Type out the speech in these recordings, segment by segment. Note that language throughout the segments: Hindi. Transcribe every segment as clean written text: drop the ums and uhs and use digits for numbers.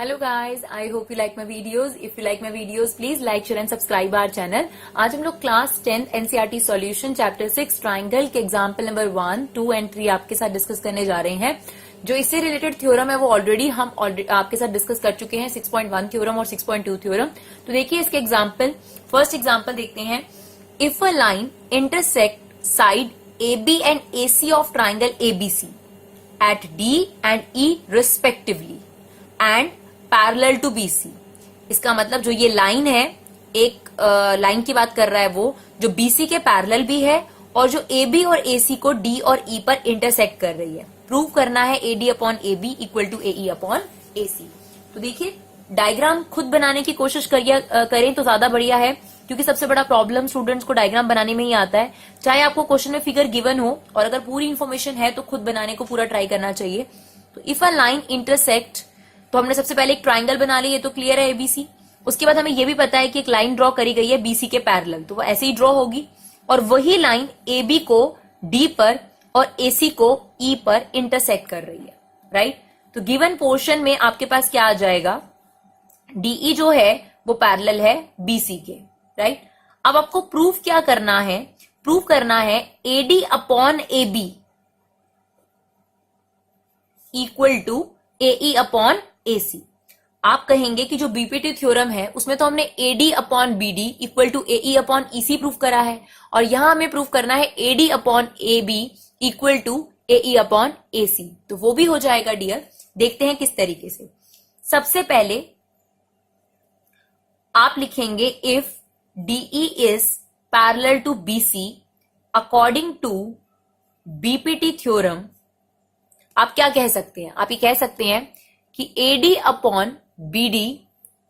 Hello guys, I hope you like my videos. If you like my videos, please like, share and subscribe our channel. आज हम लोग class 10th NCERT solution chapter 6 triangle के एग्जाम्पल नंबर 1, 2 एंड 3 आपके साथ डिस्कस करने जा रहे हैं. जो इससे रिलेटेड थ्योरम है वो ऑलरेडी हम आपके साथ डिस्कस कर चुके हैं, 6.1 थ्योरम और 6.2 थ्योरम. तो देखिए इसके एग्जाम्पल. फर्स्ट एग्जाम्पल देखते हैं. If a line intersect side AB and AC of triangle ABC at D and E respectively and parallel to BC. इसका मतलब जो ये लाइन है, एक लाइन की बात कर रहा है वो जो BC के पैरेलल भी है और जो AB और AC को D और E पर इंटरसेक्ट कर रही है. प्रूव करना है AD upon AB equal to AE upon AC. तो देखिए डायग्राम खुद बनाने की कोशिश करें तो ज्यादा बढ़िया है, क्योंकि सबसे बड़ा प्रॉब्लम स्टूडेंट्स को डायग्राम बनाने में ही आता है. चाहे आपको क्वेश्चन में फिगर गिवन हो और अगर पूरी इन्फॉर्मेशन है तो खुद बनाने को पूरा ट्राई करना चाहिए. तो इफ अ लाइन इंटरसेक्ट, तो हमने सबसे पहले एक ट्राइंगल बना ली, ये तो क्लियर है ABC. उसके बाद हमें ये भी पता है कि एक लाइन ड्रॉ करी गई है BC के पैरेलल, तो वो ऐसे ही ड्रॉ होगी और वही लाइन AB को D पर और AC को E पर इंटरसेक्ट कर रही है. राइट. तो गिवन पोर्शन में आपके पास क्या आ जाएगा, DE जो है वो पैरेलल है BC के. राइट. अब आपको प्रूफ क्या करना है, प्रूफ करना है AD upon AB equal to AE upon AC. आप कहेंगे कि जो बीपीटी थ्योरम है उसमें तो हमने AD upon BD equal to AE upon EC proof करा है और यहां हमें प्रूफ करना है AD upon AB equal to AE upon AC. तो वो भी हो जाएगा डियर. देखते हैं किस तरीके से. सबसे पहले आप लिखेंगे if DE is parallel to BC according to BPT theorem. आप क्या कह सकते हैं, आप ये कह सकते हैं कि AD upon BD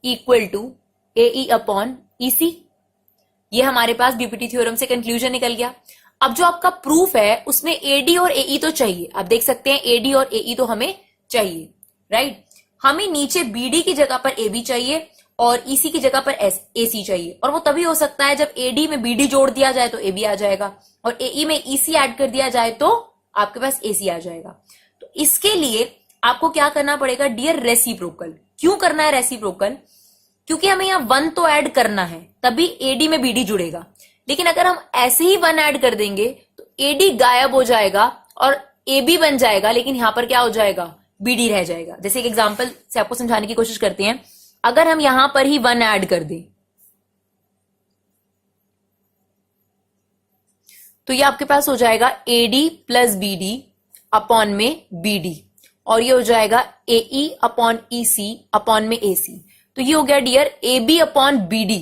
equal to AE upon EC. ये हमारे पास बीपीटी थ्योरम से कंक्लूजन निकल गया. अब जो आपका प्रूफ है उसमें AD और AE तो चाहिए. आप देख सकते हैं AD और AE तो हमें चाहिए. राइट. हमें नीचे BD की जगह पर AB चाहिए और EC की जगह पर AC चाहिए, और वो तभी हो सकता है जब AD में BD जोड़ दिया जाए तो AB आ जाएगा और AE में EC ऐड कर दिया जाए तो आपके पास AC आ जाएगा. तो इसके लिए आपको क्या करना पड़ेगा डियर, रेसिप्रोकल. क्यों करना है रेसिप्रोकल? क्योंकि हमें यहां 1 तो ऐड करना है तभी AD में BD जुड़ेगा. लेकिन अगर हम ऐसे ही 1 ऐड कर देंगे तो AD गायब हो जाएगा और AB बन जाएगा, लेकिन यहां पर क्या हो जाएगा, BD रह जाएगा. जैसे एक एग्जांपल से आपको समझाने की कोशिश करते हैं. अगर हम यहां पर ही 1 ऐड कर दें तो ये आपके पास हो जाएगा AD प्लस BD अपॉन में BD और ये हो जाएगा AE अपॉन EC अपॉन में AC. तो ये हो गया डियर AB अपॉन BD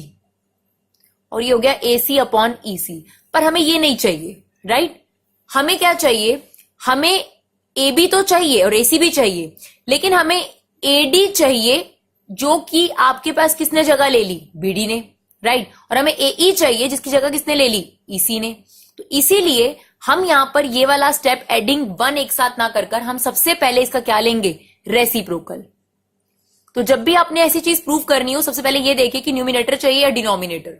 और ये हो गया AC अपॉन EC. पर हमें ये नहीं चाहिए. राइट. हमें क्या चाहिए, हमें AB तो चाहिए और AC भी चाहिए, लेकिन हमें AD चाहिए जो कि आपके पास किसने जगह ले ली, BD ने. राइट. और हमें AE चाहिए जिसकी जगह किसने ले ली, EC ने. तो इसीलिए हम यहां पर ये वाला स्टेप एडिंग 1 एक साथ ना कर हम सबसे पहले इसका क्या लेंगे, रेसिप्रोकल. तो जब भी आपने ऐसी चीज प्रूव करनी हो सबसे पहले ये देखिए कि न्यूमिनेटर चाहिए या डिनोमिनेटर.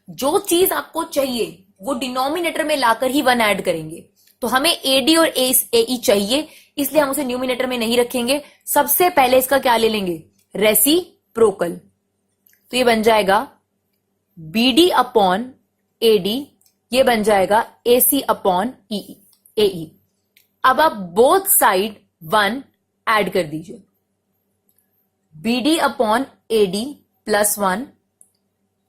जो चीज आपको चाहिए वो डिनोमिनेटर में लाकर ही 1 ऐड करेंगे. तो हमें AD और AE चाहिए, इसलिए हम उसे न्यूमिनेटर में नहीं रखेंगे. सबसे पहले इसका क्या ले लेंगे, रेसिप्रोकल. तो ये बन जाएगा BD अपॉन AD, ये बन जाएगा AC अपॉन AE. अब आप बोथ साइड 1 ऐड कर दीजिए. BD upon AD plus 1,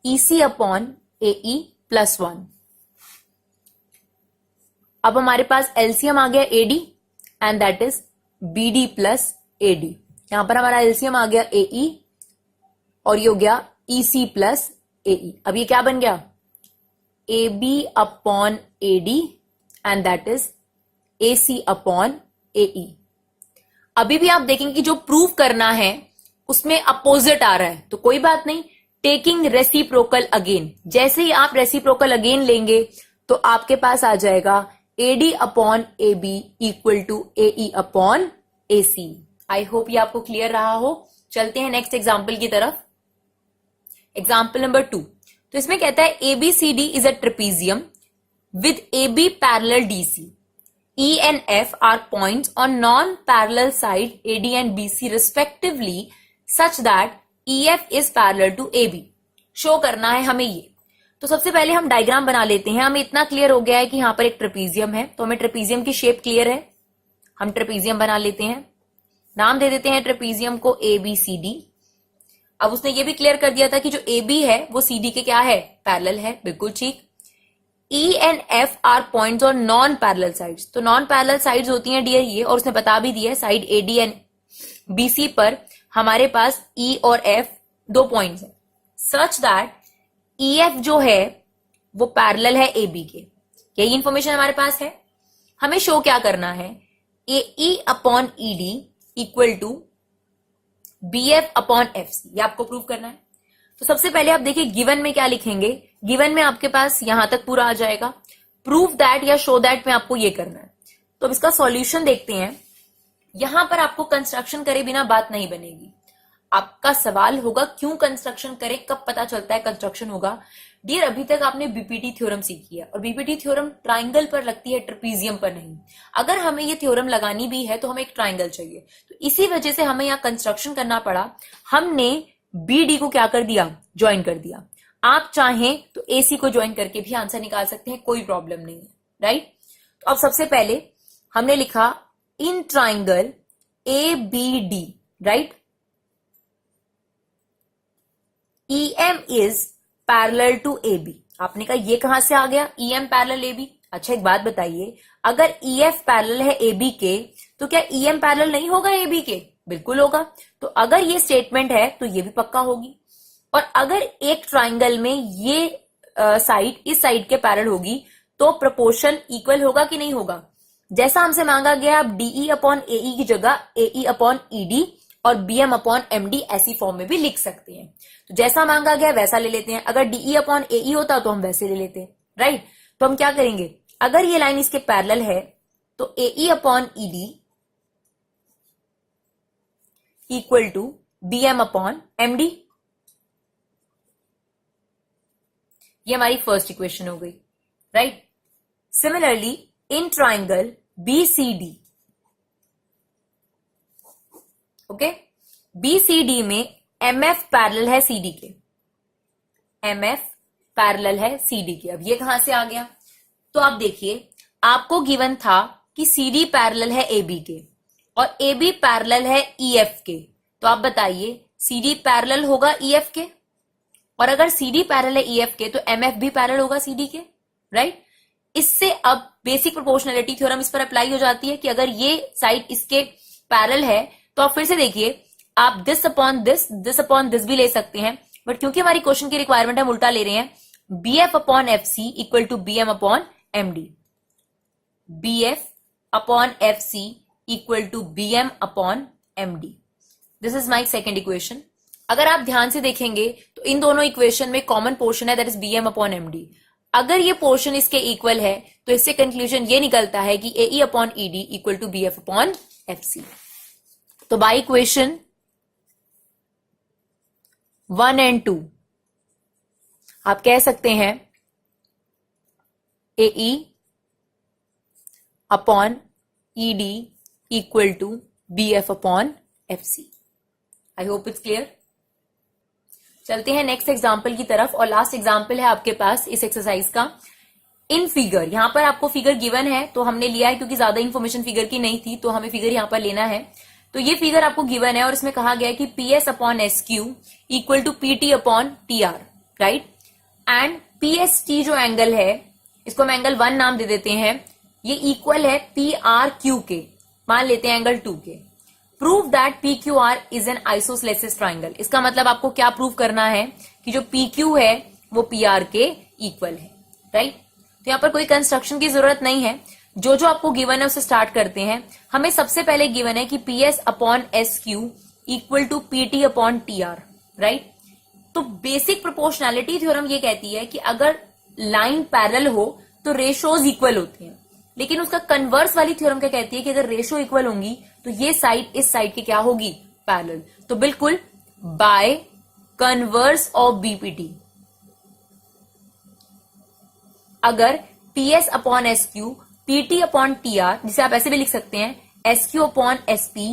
EC upon AE plus 1. अब हमारे पास एलसीएम आ गया AD and that is BD plus AD. यहां पर हमारा एलसीएम आ गया AE और ये हो गया EC प्लस AE. अब ये क्या बन गया, AB upon AD and that is AC upon AE. अभी भी आप देखेंगे कि जो प्रूफ करना है उसमें अपोजिट आ रहा है, तो कोई बात नहीं, टेकिंग रेसिप्रोकल अगेन. जैसे ही आप रेसिप्रोकल अगेन लेंगे तो आपके पास आ जाएगा AD upon AB equal to AE upon AC. I hope ये आपको क्लियर रहा हो. चलते हैं नेक्स्ट एग्जाम्पल की तरफ. Example number 2. तो इसमें कहता है ABCD is a trapezium with AB parallel DC. E and F are points on non-parallel side AD and BC respectively such that EF is parallel to AB। Show करना है हमें ये। तो सबसे पहले हम डायग्राम बना लेते हैं। हमें इतना क्लियर हो गया है कि यहां पर एक ट्रेपीजियम है, तो हमें ट्रेपीजियम की शेप क्लियर है। हम ट्रेपीजियम बना लेते हैं, नाम दे देते हैं ट्रेपीजियम को ABCD। अब उसने ये भी क्लियर कर दिया था कि जो AB है वो CD के क्या है, पैरेलल है, बिल्कुल ठीक। E and F are points और नॉन पैरेलल साइड्स। तो नॉन पैरेलल साइड्स होती हैं डियर ये, और उसने बता भी दिया है साइड AD एंड BC पर हमारे पास E और F दो पॉइंट्स हैं, सच दैट EF जो है वो पैरेलल है AB के। यही इंफॉर्मेशन हमारे पास है। हमें शो क्या करना है, AE upon ED equal to BF upon FC, ये आपको प्रूव करना है। तो सबसे पहले आप देखिए गिवन में क्या लिखेंगे। गिवन में आपके पास यहां तक पूरा आ जाएगा, प्रूव दैट या शो दैट में आपको ये करना है। तो अब इसका सॉल्यूशन देखते हैं। यहां पर आपको कंस्ट्रक्शन करे बिना बात नहीं बनेगी। आपका सवाल होगा क्यों कंस्ट्रक्शन करें, कब पता चलता है कंस्ट्रक्शन होगा। डियर अभी तक आपने बीपीटी थ्योरम सीखी है, और बीपीटी थ्योरम ट्राइंगल पर लगती है, ट्रेपीजियम पर नहीं। अगर हमें ये थ्योरम लगानी भी है तो हमें एक ट्राइंगल चाहिए, तो इसी वजह से हमें यहाँ कंस्ट्रक्शन करना पड़ा। हमने BD को क्या कर दिया, ज्वाइन कर दिया। आप चाहें तो AC को ज्वाइन करके भी आंसर निकाल सकते हैं, कोई प्रॉब्लम नहीं है, राइट। तो अब सबसे पहले हमने लिखा in triangle ABD, right, EM is parallel to AB। आपने कहा ये कहां से आ गया, EM पैरेलल AB। अच्छा एक बात बताइए, अगर EF पैरेलल है AB के तो क्या EM पैरेलल नहीं होगा AB के, बिल्कुल होगा। तो अगर ये स्टेटमेंट है तो ये भी पक्का होगी। और अगर एक ट्राइंगल में ये साइड इस साइड के पैरेलल होगी तो प्रोपोर्शन इक्वल होगा कि नहीं होगा। जैसा हमसे मांगा गया, आप DE अपॉन AE की जगह AE अपॉन ED और BM अपॉन MD ऐसी फॉर्म में भी लिख सकते हैं। तो जैसा मांगा गया वैसा ले लेते हैं। अगर DE अपॉन AE होता तो हम वैसे ले लेते हैं, राइट। तो हम क्या करेंगे, अगर ये लाइन इसके पैरेलल है तो AE upon ED equal to BM upon MD। ये हमारी फर्स्ट इक्वेशन हो गई, right. Similarly in triangle BCD, okay, BCD में MF पैरेलल है CD के, MF पैरेलल है CD के। अब ये कहां से आ गया, तो आप देखिए आपको गिवन था कि CD पैरेलल है AB के और AB पैरेलल है EF के। तो आप बताइए CD पैरेलल होगा EF के, और अगर CD पैरेलल है EF के तो MF भी पैरेलल होगा CD के, राइट। इससे अब बेसिक प्रोपोर्शनैलिटी थ्योरम इस पर अप्लाई हो जाती है कि अगर ये साइड इसके पैरेलल है तो आप फिर से देखिए, आप दिस अपॉन दिस भी ले सकते हैं, बट क्योंकि हमारी क्वेश्चन की रिक्वायरमेंट है, हम उल्टा ले रहे हैं। BF upon FC equal to BM upon MD, BF upon FC equal to BM upon MD। This is my second equation. अगर आप ध्यान से देखेंगे तो इन दोनों इक्वेशन में कॉमन पोर्शन है, that is BM upon MD। अगर ये पोर्शन इसके इक्वल है तो इससे कंक्लूजन ये निकलता है कि AE upon ED equal to BF upon FC। तो बाय इक्वेशन 1 एंड 2 आप कह सकते हैं AE upon ED equal to BF upon FC। I hope it's clear. चलते हैं नेक्स्ट एग्जाम्पल की तरफ, और लास्ट एग्जाम्पल है आपके पास इस एक्सरसाइज का। इन फिगर, यहां पर आपको फिगर गिवन है तो हमने लिया है, क्योंकि ज्यादा इंफॉर्मेशन फिगर की नहीं थी तो हमें फिगर यहां पर लेना है। तो ये फिगर आपको गिवन है और इसमें कहा गया है कि PS upon SQ equal to PT upon TR, right. And PST जो एंगल है इसको हम एंगल 1 नाम दे देते हैं, ये इक्वल है PRQ के, मान लेते हैं एंगल 2 के। Prove that PQR is an isosceles triangle. इसका मतलब आपको क्या प्रूव करना है कि जो PQ है वो PR के इक्वल है, राइट। तो यहां पर कोई कंस्ट्रक्शन की जरूरत नहीं है, जो जो आपको गिवन है उससे स्टार्ट करते हैं। हमें सबसे पहले गिवन है कि PS upon SQ equal to PT upon TR, right. तो बेसिक प्रोपोर्शनैलिटी थ्योरम ये कहती है कि अगर लाइन पैरेलल हो तो रेशोज इक्वल होते हैं, लेकिन उसका कन्वर्स वाली थ्योरम क्या कहती है कि अगर रेशो इक्वल होंगी तो ये साइड इस साइड की क्या होगी, पैरेलल। तो बिल्कुल बाय कन्वर्स ऑफ BPT, अगर PS upon SQ PT upon TR, जिसे आप ऐसे भी लिख सकते हैं SQ upon SP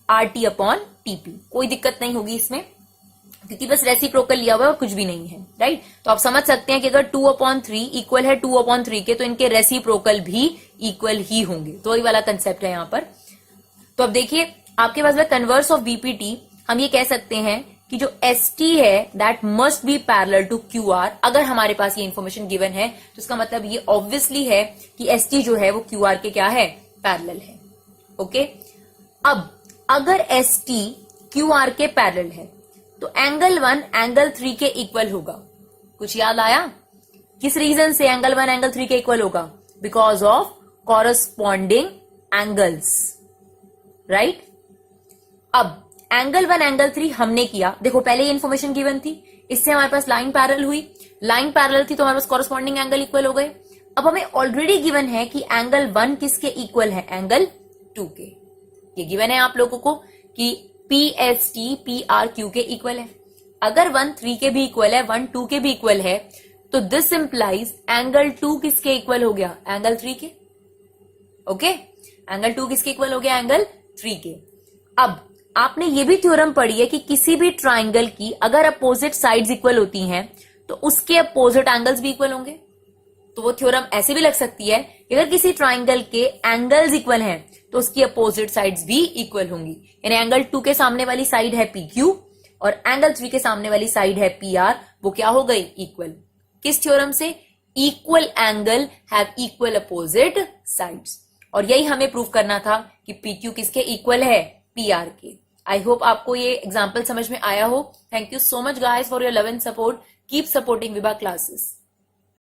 RT upon TP। कोई दिक्कत नहीं होगी इसमें, क्योंकि बस रेसिप्रोकल लिया हुआ है और कुछ भी नहीं है, राइट। तो आप समझ सकते हैं कि अगर 2/3 इक्वल है 2/3 के, तो इनके रेसिप्रोकल भी इक्वल ही होंगे। तो वही वाला कंसेप्ट है यहां पर। तो अब देखिए आपके पास में कन्वर्स ऑफ बीपीटी, हम ये कह सकते हैं कि जो ST है that must be parallel to QR। अगर हमारे पास ये इंफॉर्मेशन गिवन है तो इसका मतलब ये ऑब्वियसली है कि ST जो है वो QR के क्या है, पैरेलल है। ओके, अब अगर ST QR के पैरेलल है तो एंगल 1 एंगल 3 के इक्वल होगा। कुछ याद आया? किस रीजन से एंगल 1 एंगल 3 के इक्वल होगा? Because of corresponding angles, right. अब एंगल 1 एंगल 3 हमने किया, देखो पहले ये इन्फॉर्मेशन गिवन थी, इससे हमारे पास लाइन पैरेलल हुई, लाइन पैरेलल थी तो हमारे पास कॉरस्पॉन्डिंग एंगल इक्वल हो गए। अब हमें ऑलरेडी गिवन है कि एंगल 1 किसके इक्वल है, एंगल 2 के। ये गिवन है आप लोगों को कि PST PRQ के इक्वल है। अगर 1 3 के भी इक्वल है, 1 2 के भी इक्वल है, तो दिस इंप्लाइज एंगल 2 किसके इक्वल हो गया, एंगल 3 के। ओके, एंगल 2 किसके इक्वल हो गया, एंगल 3 के। अब आपने ये भी थ्योरम पढ़ी है कि किसी भी ट्राइंगल की अगर अपोजिट साइड्स इक्वल होती हैं तो उसके अपोजिट एंगल्स भी इक्वल होंगे। तो वो थ्योरम ऐसे भी लग सकती है कि अगर किसी ट्राइंगल के एंगल्स इक्वल हैं तो उसकी अपोजिट साइड्स भी इक्वल होंगी। यानी एंगल 2 के सामने वाली साइड है PQ और एंगल 3 के सामने वाली साइड है PR, वो क्या हो गई, इक्वल। किस थ्योरम से? Equal angle have equal opposite sides. और यही हमें प्रूव करना था कि PQ किसके इक्वल है, PR के। आई होप आपको ये एग्जाम्पल समझ में आया हो। Thank you so much guys for your love and support. Keep supporting Vibha classes.